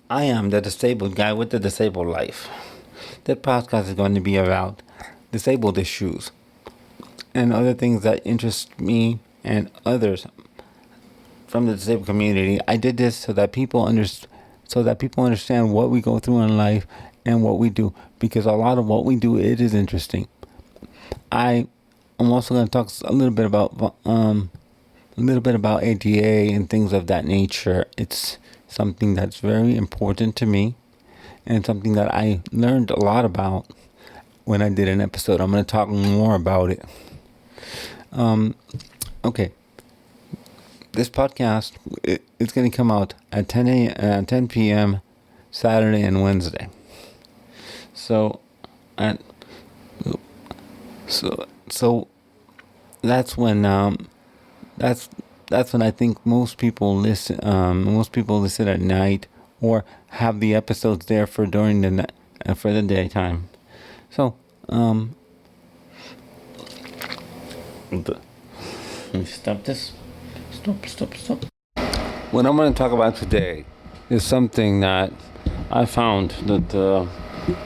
I am the disabled guy with the disabled life. That podcast is going to be about disabled issues and other things that interest me and others from the disabled community. I did this so that people understand what we go through in life and what we do, because a lot of what we do, it is interesting. I am also going to talk a little bit about ADA and things of that nature. It's something that's very important to me and something that I learned a lot about when I did an episode. I'm going to talk more about it. Okay. This podcast, it's going to come out at 10 p.m. Saturday and Wednesday. So, at so that's when that's when I think most people listen. Most people listen at night or have the episodes there for during for the daytime. So let me stop this. Stop. What I'm going to talk about today is something that I found that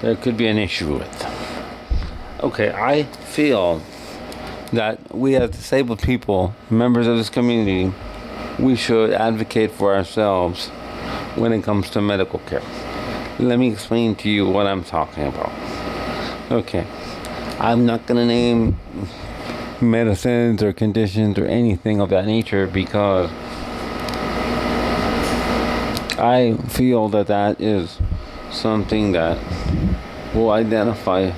there could be an issue with. Okay, I feel that we as disabled people, members of this community, we should advocate for ourselves when it comes to medical care. Let me explain to you what I'm talking about. Okay, I'm not going to name medicines or conditions or anything of that nature because I feel that is something that will identify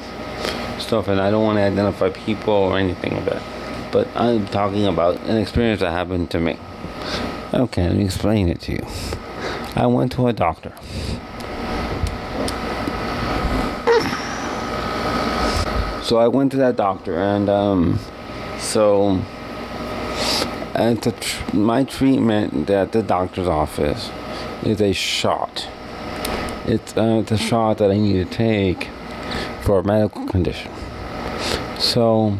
stuff, and I don't want to identify people or anything like that. But I'm talking about an experience that happened to me. Okay, let me explain it to you. I went to a doctor. So I went to that doctor, and my treatment at the doctor's office is a shot. It's a shot that I need to take for a medical condition. So,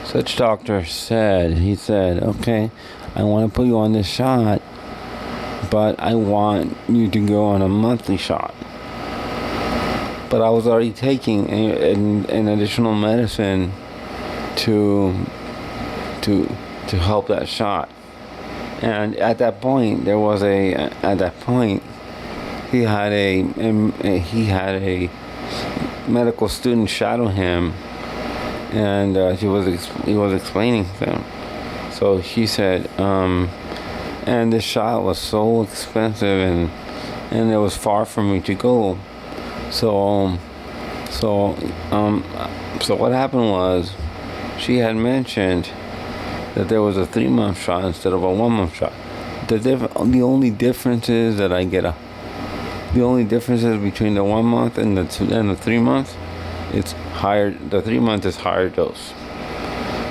such doctor he said, okay, I want to put you on this shot, but I want you to go on a monthly shot. But I was already taking an additional medicine to help that shot. And at that point, he had a medical student shadow him, and he was explaining to him. So he said, and this shot was so expensive, and it was far from me to go. So what happened was, she had mentioned that there was a 3-month shot instead of a 1-month shot. The only difference is that the only differences between the 1 month and the 3 months, it's higher. The 3 month is higher dose.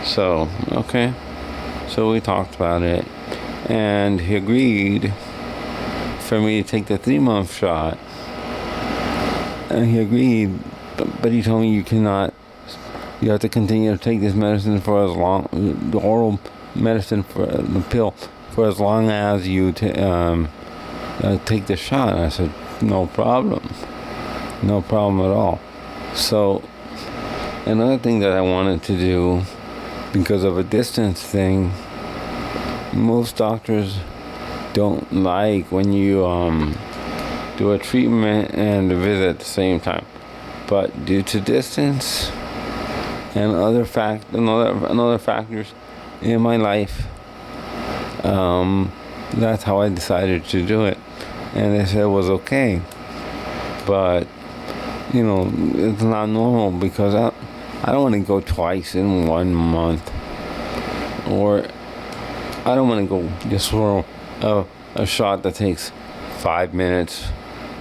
So okay, so we talked about it, and he agreed for me to take the 3-month shot. And he agreed, but he told me you have to continue to take this medicine for as long, the oral medicine for the pill, for as long as you take the shot. And I said, no problem at all. So another thing that I wanted to do, because of a distance thing, most doctors don't like when you do a treatment and a visit at the same time. But due to distance and other factors in my life, that's how I decided to do it. And they said it was okay. But, it's not normal, because I don't want to go twice in 1 month. Or I don't want to go just for a shot that takes 5 minutes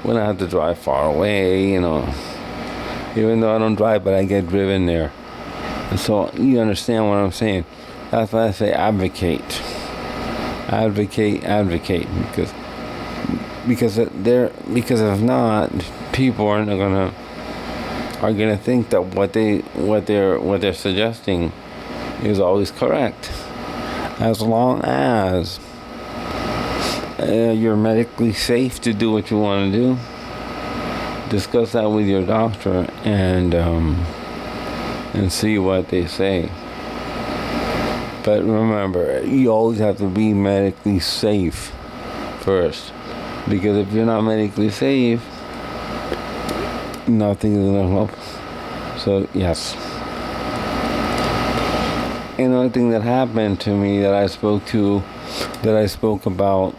when I have to drive far away, even though I don't drive, but I get driven there. And so you understand what I'm saying. That's why I say advocate, because if not, people are gonna think that what they're suggesting is always correct, as long as you're medically safe to do what you want to do, discuss that with your doctor and see what they say. But remember, you always have to be medically safe first, because if you're not medically safe, nothing is gonna help. So yes. Another thing that happened to me that I spoke about,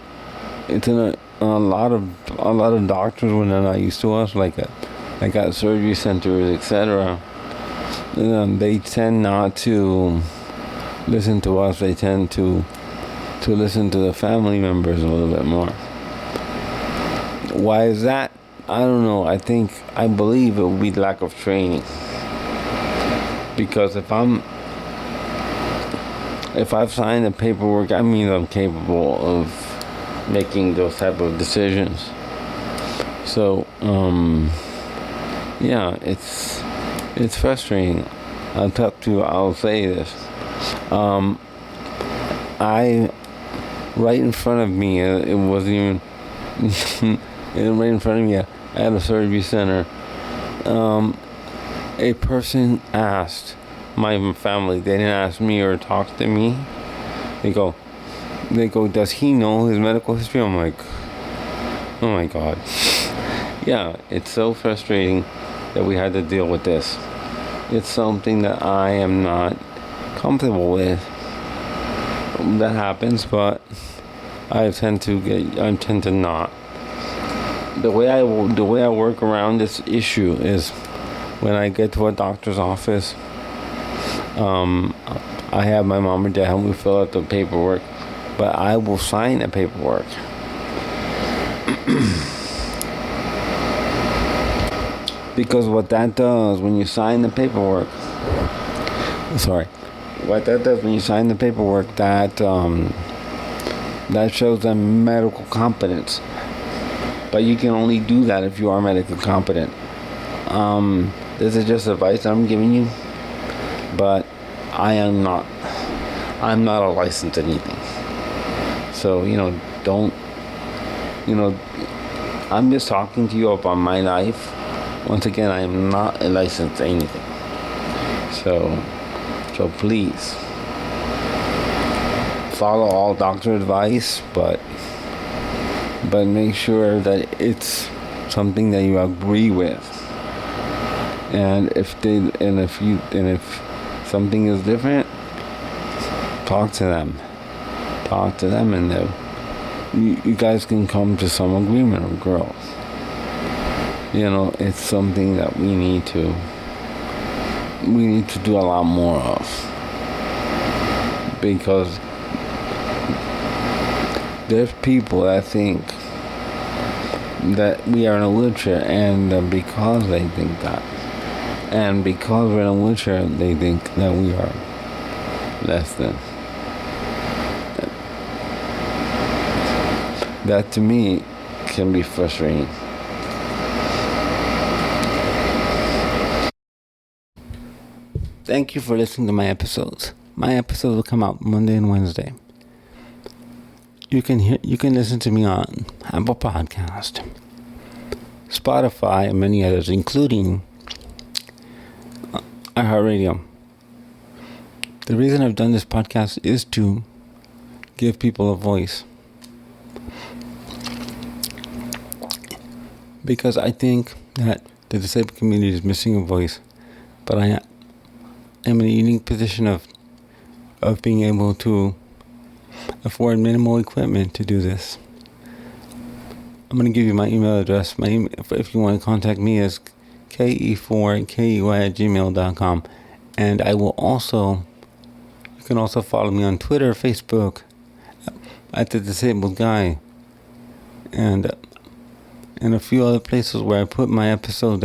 it's in a lot of doctors when they're not used to us, like at surgery centers, etc. They tend not to listen to us. They tend to listen to the family members a little bit more. Why is that? I don't know. I believe it would be lack of training. Because if I've signed the paperwork, I mean I'm capable of making those type of decisions. So, yeah, it's frustrating. I'll say this. Right in front of me, it wasn't even right in front of me at a surgery center, a person asked my family, they didn't ask me or talk to me. They go, does he know his medical history? I'm like, oh my God. Yeah, it's so frustrating that we had to deal with this. It's something that I am not comfortable with. That happens, but I tend to not. The way I work around this issue is when I get to a doctor's office, I have my mom or dad help me fill out the paperwork, but I will sign the paperwork. Because what that does when you sign the paperwork, that shows them medical competence. But you can only do that if you are medically competent. This is just advice I'm giving you, but I'm not a licensed anything. So, I'm just talking to you about my life. Once again, I am not a licensed anything. So please follow all doctor advice, but make sure that it's something that you agree with. And if something is different, talk to them, and you guys can come to some agreement or growth. It's something that we need to do a lot more of, because there's people that think that we are in a wheelchair, and because they think that, and because we're in a wheelchair, they think that we are less than. That to me can be frustrating. Thank you for listening to my episodes. My episodes will come out Monday and Wednesday. You can listen to me on Apple Podcast, Spotify, and many others, including iHeartRadio. The reason I've done this podcast is to give people a voice, because I think that the disabled community is missing a voice, but I am in a unique position of being able to afford minimal equipment to do this. I'm going to give you my email address. My email, if you want to contact me, is ke4key@gmail.com. And I will also, you can also follow me on Twitter, Facebook, at The Disabled Guy, and a few other places where I put my episodes